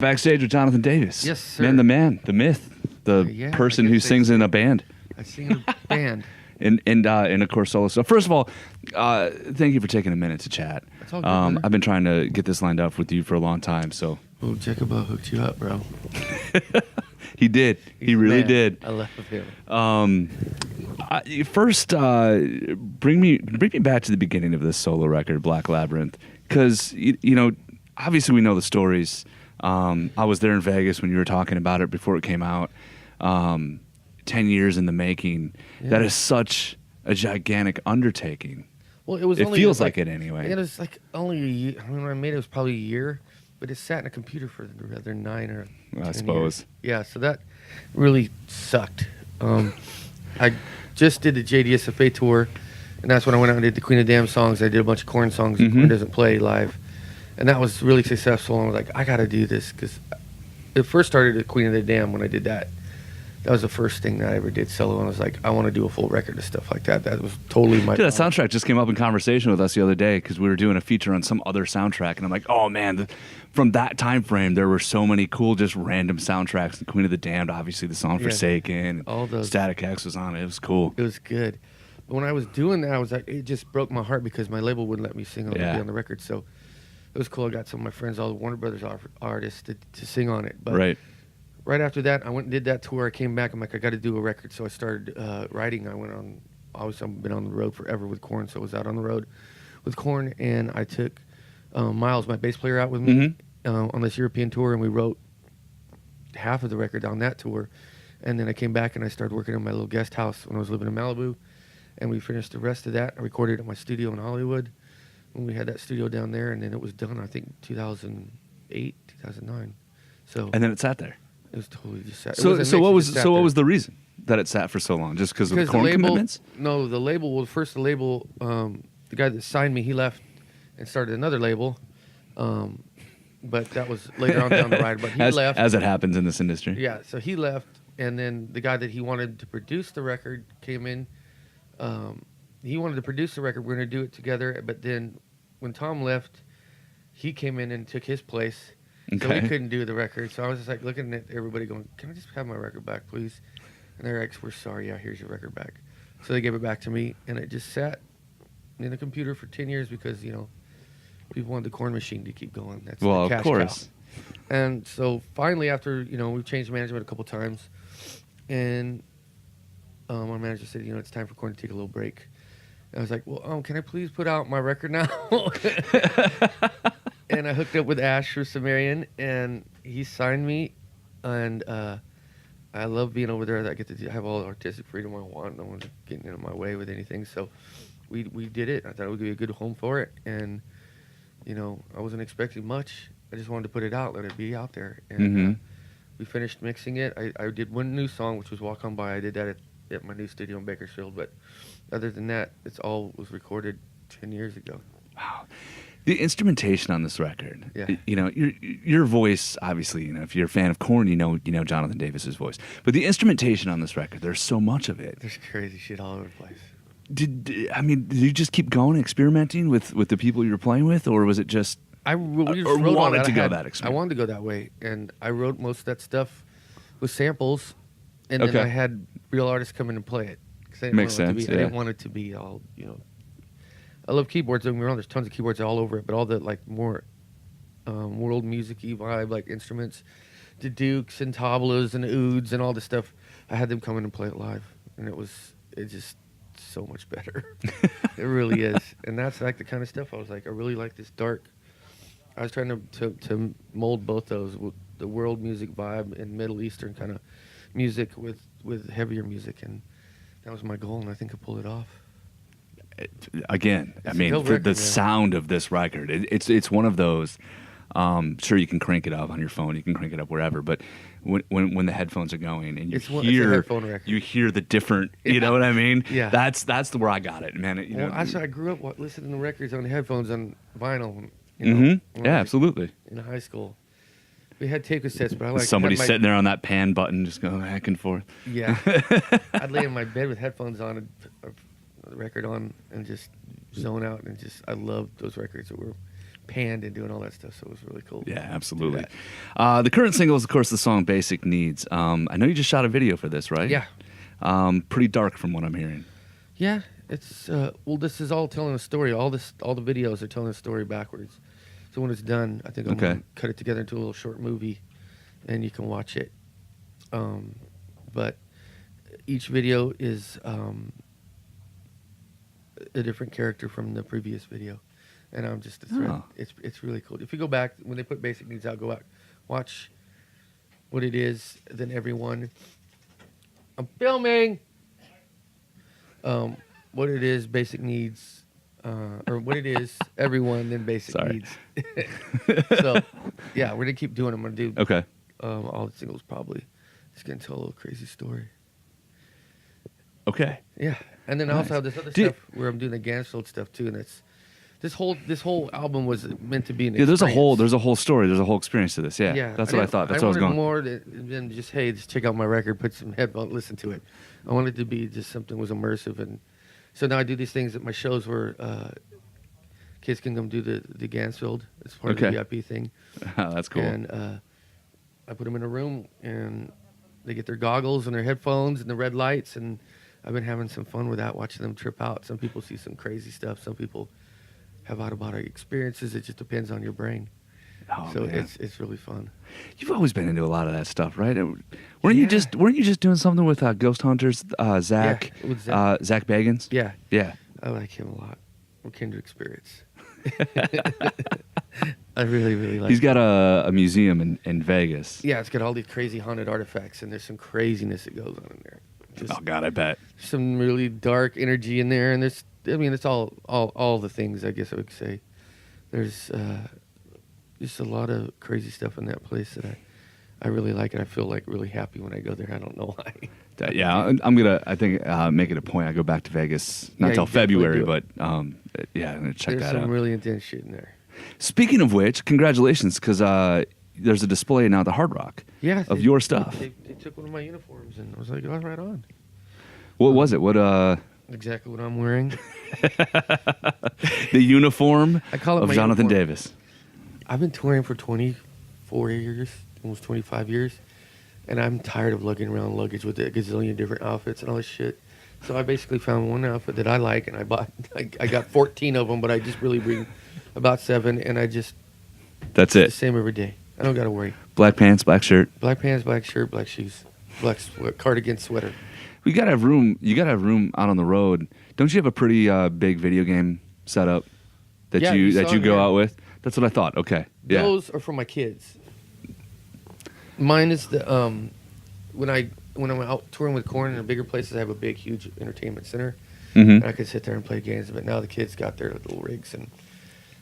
Backstage with Jonathan Davis. Yes, sir. Man, the myth, the person who sings in a band. I sing in a band. And of course, solo stuff. First of all, thank you for taking a minute to chat. That's all good, I've been trying to get this lined up with you for a long time, so. Oh, Jacobo hooked you up, bro. He did. He really did. I love him. First, bring me back to the beginning of this solo record, Black Labyrinth, because obviously we know the stories. I was there in Vegas when you were talking about it before it came out. 10 years in the making. Yeah. That is such a gigantic undertaking. Well, it was. It feels like it anyway. It was like only a year. I mean, when I made it, it was probably a year, but it sat in a computer for the other 9 or 10 I suppose. Years. Yeah, so that really sucked. I just did the JDSFA tour, and that's when I went out and did the Queen of Damn songs. I did a bunch of Korn songs that Korn doesn't play live, and that was really successful. And I was like, I got to do this, because it first started at Queen of the Damn when I did that. That was the first thing that I ever did solo, and I was like, I want to do a full record of stuff like that. That was totally my... Dude, that soundtrack just came up in conversation with us the other day, because we were doing a feature on some other soundtrack, and I'm like, oh man, from that time frame, there were so many cool, just random soundtracks. The Queen of the Damned, obviously the song Forsaken, all those. Static X was on it. It was cool. It was good. But when I was doing that, I was like, it just broke my heart, because my label wouldn't let me sing on, be on the record. So it was cool. I got some of my friends, all the Warner Brothers artists, to sing on it. But right after that, I went and did that tour. I came back. I'm like, I got to do a record. So I started writing. I went on. I've been on the road forever with Korn, so I was out on the road with Korn, and I took Miles, my bass player, out with me on this European tour, and we wrote half of the record on that tour. And then I came back and I started working in my little guest house when I was living in Malibu, and we finished the rest of that. I recorded at my studio in Hollywood when we had that studio down there, and then it was done, I think, 2008, 2009. So. And then it sat there. It was totally just sat. So what was the reason that it sat for so long? Just because of the Korn commitments? No, the label. Well, first the label, the guy that signed me, he left and started another label. But that was later on down the ride. But he left, as it happens in this industry. Yeah, so he left, and then the guy that he wanted to produce the record came in. He wanted to produce the record. We're going to do it together. But then when Tom left, he came in and took his place. So we couldn't do the record. So I was just like looking at everybody going, can I just have my record back, please? And they're like, we're sorry. Yeah, here's your record back. So they gave it back to me, and it just sat in a computer for 10 years because, people wanted the Korn machine to keep going. That's the cash cow. And so finally, after, we've changed management a couple times, and my manager said, it's time for Korn to take a little break. And I was like, well, can I please put out my record now? And I hooked up with Ash for Sumerian, and he signed me, and I love being over there. I get to have all the artistic freedom I want. No one's getting in my way with anything. So we did it. I thought it would be a good home for it, and I wasn't expecting much. I just wanted to put it out, let it be out there, and we finished mixing it. I did one new song, which was "Walk On By." I did that at my new studio in Bakersfield, but other than that, it's all was recorded 10 years ago. Wow. The instrumentation on this record, your voice, obviously, if you're a fan of Korn, you know Jonathan Davis's voice. But the instrumentation on this record, there's so much of it. There's crazy shit all over the place. Did you just keep going, experimenting with the people you were playing with, or was it just... I wanted to go that way, and I wrote most of that stuff with samples, and then I had real artists come in and play it. Makes sense, I didn't want it to be all, I love keyboards. Don't get me wrong, there's tons of keyboards all over it, but all the more world music-y vibe, like instruments, the dukes and tablas and ouds and all this stuff, I had them come in and play it live, and it's just so much better. It really is, and that's like the kind of stuff I was like, I really like this dark. I was trying to mold both those, with the world music vibe and Middle Eastern kind of music with heavier music, and that was my goal, and I think I pulled it off. Again, the sound of this record, it's one of those. Sure, you can crank it up on your phone, you can crank it up wherever, but when the headphones are going and you hear the different, you know what I mean? Yeah, that's where I got it, man. I grew up listening to records on headphones on vinyl. Yeah, absolutely. In high school, we had tape cassettes, but I like somebody sitting there on that pan button, just going back and forth. Yeah, I'd lay in my bed with headphones on, the record on, and just zone out, and I loved those records that were panned and doing all that stuff. So it was really cool. Yeah, absolutely. The current single is, of course, the song "Basic Needs." I know you just shot a video for this, right? Yeah. Pretty dark from what I'm hearing. Yeah, it's well, this is all telling a story. All the videos are telling a story backwards. So when it's done, I think I'm gonna cut it together into a little short movie, and you can watch it. But each video is a different character from the previous video, and I'm just it's really cool. If you go back when they put Basic Needs out, go out, watch what it is. Then everyone, I'm filming. What it is, Basic Needs, or what it is, everyone, then Basic Needs. So, yeah, we're gonna keep doing. I'm gonna do all the singles probably. Just gonna tell a little crazy story. Okay. Yeah, and then I also have this other stuff where I'm doing the Gansfield stuff too, and it's this whole album was meant to be an experience. There's a whole story, there's a whole experience to this. Yeah, that's what I thought. That's what I was going. More than just just check out my record, put some headphones, listen to it. I wanted it to be just something that was immersive, and so now I do these things at my shows where kids can come do the Gansfield. It's part of the VIP thing. That's cool. And I put them in a room, and they get their goggles and their headphones and the red lights, and I've been having some fun with that, watching them trip out. Some people see some crazy stuff. Some people have out-of-body experiences. It just depends on your brain. Oh, so man. it's really fun. You've always been into a lot of that stuff, right? Weren't you just doing something with Ghost Hunters, Zach? Yeah, with Zach. Zach Bagans? Yeah. I like him a lot. We're kindred spirits. I really, really like him. He's got a museum in Vegas. Yeah, it's got all these crazy haunted artifacts, and there's some craziness that goes on in there. Oh, God, I bet. Some really dark energy in there, and it's all the things, I guess I would say. There's just a lot of crazy stuff in that place that I really like, and I feel like really happy when I go there. I don't know why. I'm gonna make it a point. I go back to Vegas not till February, but I'm gonna check that out. There's some really intense shit in there. Speaking of which, congratulations, because there's a display now at the Hard Rock of your stuff. They took one of my uniforms, and I was like, oh, right on. What was it? What Exactly what I'm wearing. The uniform I call it of my Jonathan uniform. Davis. I've been touring for 24 years, almost 25 years, and I'm tired of lugging around luggage with a gazillion different outfits and all this shit. So I basically found one outfit that I like, and I bought. I got 14 of them, but I just really bring about 7, and That's it. The same every day. I don't got to worry. Black pants, black shirt. Black pants, black shirt, black shoes, black cardigan, sweater. We gotta have room. You gotta have room out on the road. Don't you have a pretty big video game setup that you go out with? That's what I thought. Okay. Yeah. Those are for my kids. Mine is the when I'm out touring with Korn in bigger places, I have a big, huge entertainment center, and I could sit there and play games. But now the kids got their little rigs, and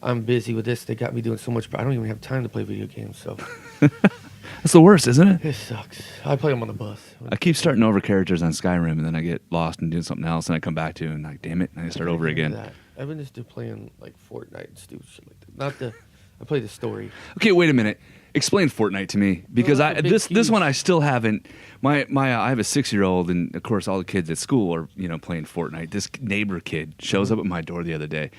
I'm busy with this. They got me doing so much, but I don't even have time to play video games. So that's the worst, isn't it? It sucks. I play them on the bus. I keep starting over characters on Skyrim, and then I get lost and doing something else, and I come back to it, and like, damn it, and I start over again. I've been just playing like Fortnite and stupid shit like that. I play the story. Okay, wait a minute. Explain Fortnite to me, because this one I still haven't. I have a 6-year-old, and of course all the kids at school are playing Fortnite. This neighbor kid shows up at my door the other day,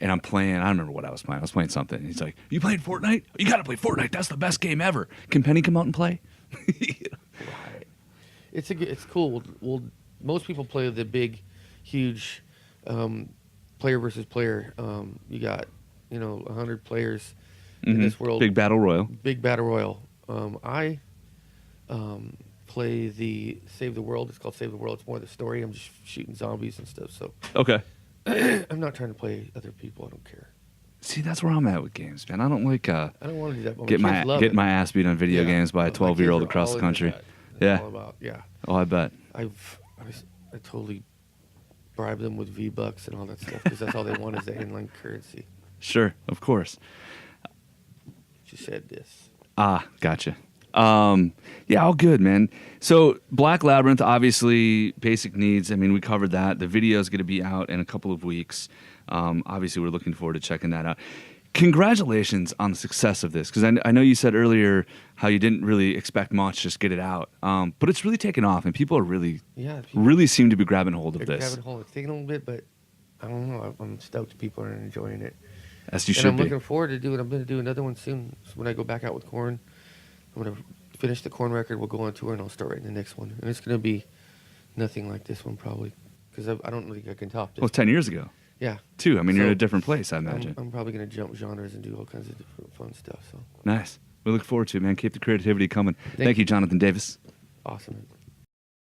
and I'm playing. I don't remember what I was playing. I was playing something. And he's like, "You playing Fortnite? You got to play Fortnite. That's the best game ever. Can Penny come out and play?" Right. It's cool. Well, most people play the big, huge, player versus player. You got 100 players in this world. Big battle royal. Big battle royal. I play the Save the World. It's called Save the World. It's more the story. I'm just shooting zombies and stuff. So okay. I'm not trying to play other people. I don't care. See, that's where I'm at with games, man. I don't like I don't want to do that. But get my ass beat on video games by a 12-year-old across the country. That's all about, Oh, I bet. I totally bribe them with V-Bucks and all that stuff because that's all they want is the inline currency. Sure, of course. She said this. Gotcha. All good, man. So Black Labyrinth, obviously, Basic Needs. I mean, we covered that. The video is going to be out in a couple of weeks. Obviously, we're looking forward to checking that out. Congratulations on the success of this, because I know you said earlier how you didn't really expect much, just get it out. But it's really taken off, and people are really seem to be grabbing hold of this. Grabbing hold. It's taking a little bit, but I don't know. I'm stoked people are enjoying it. As you and should I'm be. looking forward to doing. I'm going to do another one soon. So when I go back out with Korn, I'm going to finish the Korn record. We'll go on tour, and I'll start writing the next one. And it's going to be nothing like this one, probably, because I don't think I can top this. Well, 10 years ago. Yeah. Too. I mean, you're in So, a different place, I imagine. I'm probably going to jump genres and do all kinds of different fun stuff. So Nice. We look forward to it, man. Keep the creativity coming. Thank you, Jonathan Davis. awesome.